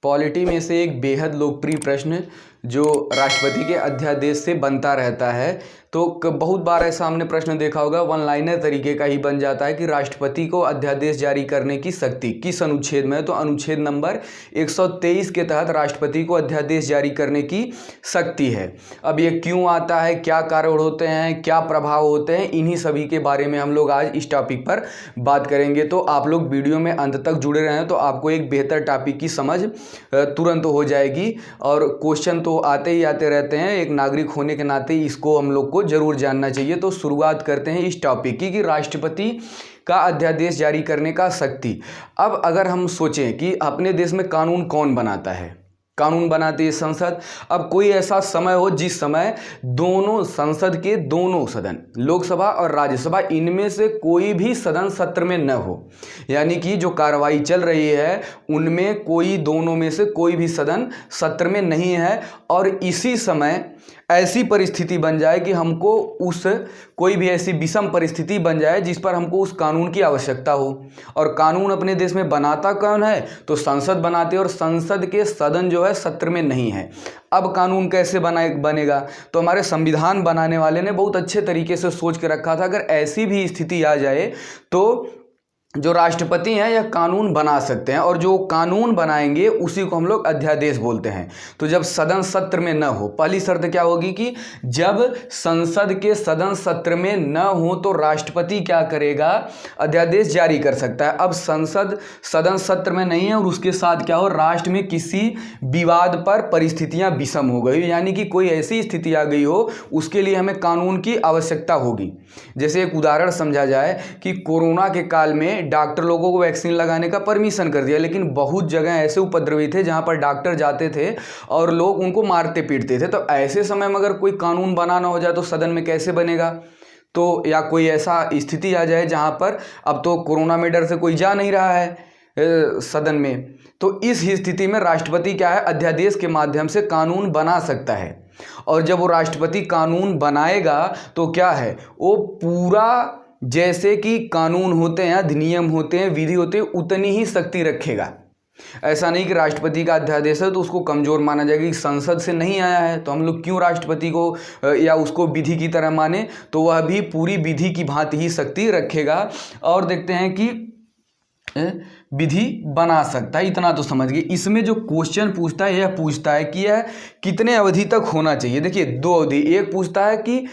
Polity में से एक बेहद लोकप्रिय प्रश्न जो राष्ट्रपति के अध्यादेश से बनता रहता है। तो बहुत बार ऐसा हमने प्रश्न देखा होगा, वन लाइनर तरीके का ही बन जाता है कि राष्ट्रपति को अध्यादेश जारी करने की शक्ति किस अनुच्छेद में है। तो अनुच्छेद नंबर 123 के तहत राष्ट्रपति को अध्यादेश जारी करने की शक्ति है। अब ये क्यों आता है, क्या कारण होते हैं, क्या प्रभाव होते हैं, इन्हीं सभी के बारे में हम लोग आज इस टॉपिक पर बात करेंगे। तो आप लोग वीडियो में अंत तक जुड़े रहें तो आपको एक बेहतर टॉपिक की समझ तुरंत हो जाएगी। और क्वेश्चन तो आते ही आते रहते हैं, एक नागरिक होने के नाते इसको हम लोग को जरूर जानना चाहिए। तो शुरुआत करते हैं इस टॉपिक की कि राष्ट्रपति का अध्यादेश जारी करने का शक्ति। अब अगर हम सोचें कि अपने देश में कानून कौन बनाता है, कानून बनाती है संसद। अब कोई ऐसा समय हो जिस समय दोनों संसद के दोनों सदन, लोकसभा और राज्यसभा, इनमें से कोई भी सदन सत्र में न हो, यानी कि जो कार्रवाई चल रही है उनमें कोई, दोनों में से कोई भी सदन सत्र में नहीं है, और इसी समय ऐसी परिस्थिति बन जाए कि हमको उस, कोई भी ऐसी विषम परिस्थिति बन जाए जिस पर हमको उस कानून की आवश्यकता हो। और कानून अपने देश में बनाता कौन है, तो संसद बनाते हैं, और संसद के सदन जो है सत्र में नहीं है। अब कानून कैसे बनेगा, तो हमारे संविधान बनाने वाले ने बहुत अच्छे तरीके से सोच के रखा था, अगर ऐसी भी स्थिति आ जाए तो जो राष्ट्रपति हैं यह कानून बना सकते हैं, और जो कानून बनाएंगे उसी को हम लोग अध्यादेश बोलते हैं। तो जब सदन सत्र में न हो, पहली शर्त क्या होगी कि जब संसद के सदन सत्र में न हो तो राष्ट्रपति क्या करेगा, अध्यादेश जारी कर सकता है। अब संसद सदन सत्र में नहीं है और उसके साथ क्या हो, राष्ट्र में किसी विवाद पर परिस्थितियां विषम हो गई, यानी कि कोई ऐसी स्थिति आ गई हो, उसके लिए हमें कानून की आवश्यकता होगी। जैसे एक उदाहरण समझा जाए कि कोरोना के काल में डॉक्टर लोगों को वैक्सीन लगाने का परमिशन कर दिया, लेकिन बहुत जगह ऐसे उपद्रवी थे जहां पर डॉक्टर जाते थे और लोग उनको मारते पीटते थे। तो ऐसे समय में अगर कोई कानून बनाना हो जाए तो सदन में कैसे बनेगा। तो या कोई ऐसा स्थिति आ जाए जहां पर अब तो कोरोना में डर से कोई जा नहीं रहा है सदन में, तो इस स्थिति में राष्ट्रपति क्या है, अध्यादेश के माध्यम से कानून बना सकता है। और जब वो राष्ट्रपति कानून बनाएगा तो क्या है, वो पूरा जैसे कि कानून होते हैं, अधिनियम होते हैं, विधि होते हैं, उतनी ही शक्ति रखेगा। ऐसा नहीं कि राष्ट्रपति का अध्यादेश है तो उसको कमजोर माना जाएगा कि संसद से नहीं आया है तो हम लोग क्यों राष्ट्रपति को या उसको विधि की तरह माने, तो वह भी पूरी विधि की भांति ही शक्ति रखेगा। और देखते हैं कि विधि बना सकता है, इतना तो समझ गए। इसमें जो क्वेश्चन पूछता है यह पूछता है कि यह कितने अवधि तक होना चाहिए। देखिए दो अवधि, एक पूछता है कि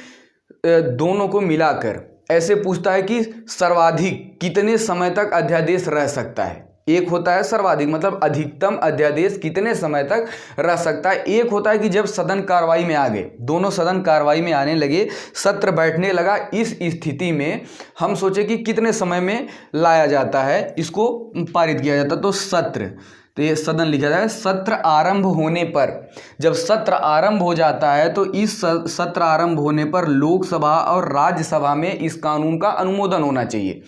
दोनों को मिलाकर, ऐसे पूछता है कि सर्वाधिक कितने समय तक अध्यादेश रह सकता है। एक होता है सर्वाधिक मतलब अधिकतम अध्यादेश कितने समय तक रह सकता है, एक होता है कि जब सदन कार्रवाई में आ गए, दोनों सदन कार्रवाई में आने लगे, सत्र बैठने लगा, इस स्थिति में हम सोचे कि कितने समय में लाया जाता है, इसको पारित किया जाता। तो सत्र, तो ये सदन लिखा जाए, सत्र आरंभ होने पर, जब सत्र आरंभ हो जाता है तो इस सत्र आरंभ होने पर लोकसभा और राज्यसभा में इस कानून का अनुमोदन होना चाहिए।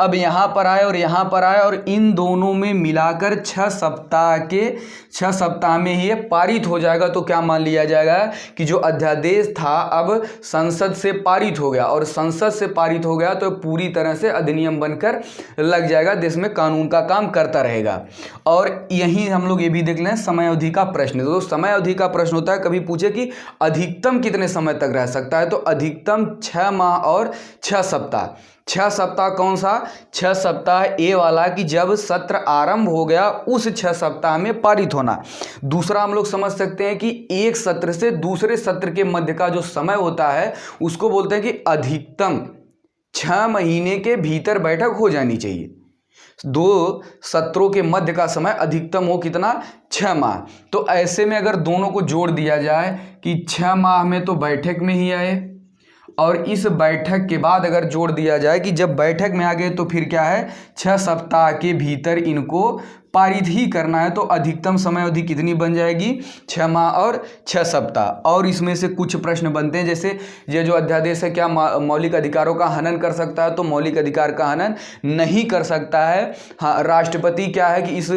अब यहाँ पर आए और यहाँ पर आए और इन दोनों में मिलाकर 6 सप्ताह में ही ये पारित हो जाएगा। तो क्या मान लिया जाएगा कि जो अध्यादेश था अब संसद से पारित हो गया, और संसद से पारित हो गया तो पूरी तरह से अधिनियम बनकर लग जाएगा, देश में कानून का काम करता रहेगा। और यहीं हम लोग ये भी देख लें समय अवधि का प्रश्न। तो समय अवधि का प्रश्न होता है, कभी पूछे कि अधिकतम कितने समय तक रह सकता है, तो अधिकतम 6 माह और 6 सप्ताह। 6 सप्ताह कौन सा, 6 सप्ताह ए वाला कि जब सत्र आरंभ हो गया उस 6 सप्ताह में पारित होना। दूसरा हम लोग समझ सकते हैं कि एक सत्र से दूसरे सत्र के मध्य का जो समय होता है उसको बोलते हैं कि अधिकतम 6 महीने के भीतर बैठक हो जानी चाहिए। 2 सत्रों के मध्य का समय अधिकतम हो कितना, 6 माह। तो ऐसे में अगर दोनों को जोड़ दिया जाए कि 6 माह में तो बैठक में ही आए, और इस बैठक के बाद अगर जोड़ दिया जाए कि जब बैठक में आ गए तो फिर क्या है, 6 सप्ताह के भीतर इनको पारित ही करना है, तो अधिकतम समय अवधि कितनी बन जाएगी, 6 माह और 6 सप्ताह। और इसमें से कुछ प्रश्न बनते हैं, जैसे ये जो अध्यादेश है क्या मौलिक अधिकारों का हनन कर सकता है, तो मौलिक अधिकार का हनन नहीं कर सकता है। हाँ, राष्ट्रपति क्या है कि इस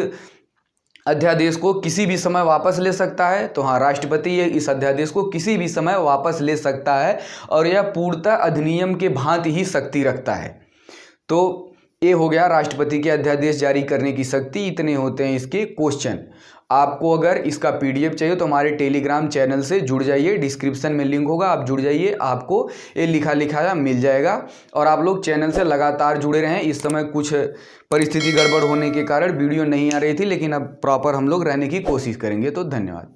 अध्यादेश को किसी भी समय वापस ले सकता है, तो हाँ राष्ट्रपति ये इस अध्यादेश को किसी भी समय वापस ले सकता है, और यह पूर्णतः अधिनियम के भांति ही शक्ति रखता है। तो ये हो गया राष्ट्रपति के अध्यादेश जारी करने की शक्ति, इतने होते हैं इसके क्वेश्चन। आपको अगर इसका PDF चाहिए तो हमारे टेलीग्राम चैनल से जुड़ जाइए, डिस्क्रिप्शन में लिंक होगा, आप जुड़ जाइए, आपको ये लिखा लिखा मिल जाएगा। और आप लोग चैनल से लगातार जुड़े रहें। इस समय कुछ परिस्थिति गड़बड़ होने के कारण वीडियो नहीं आ रही थी, लेकिन अब प्रॉपर हम लोग रहने की कोशिश करेंगे। तो धन्यवाद।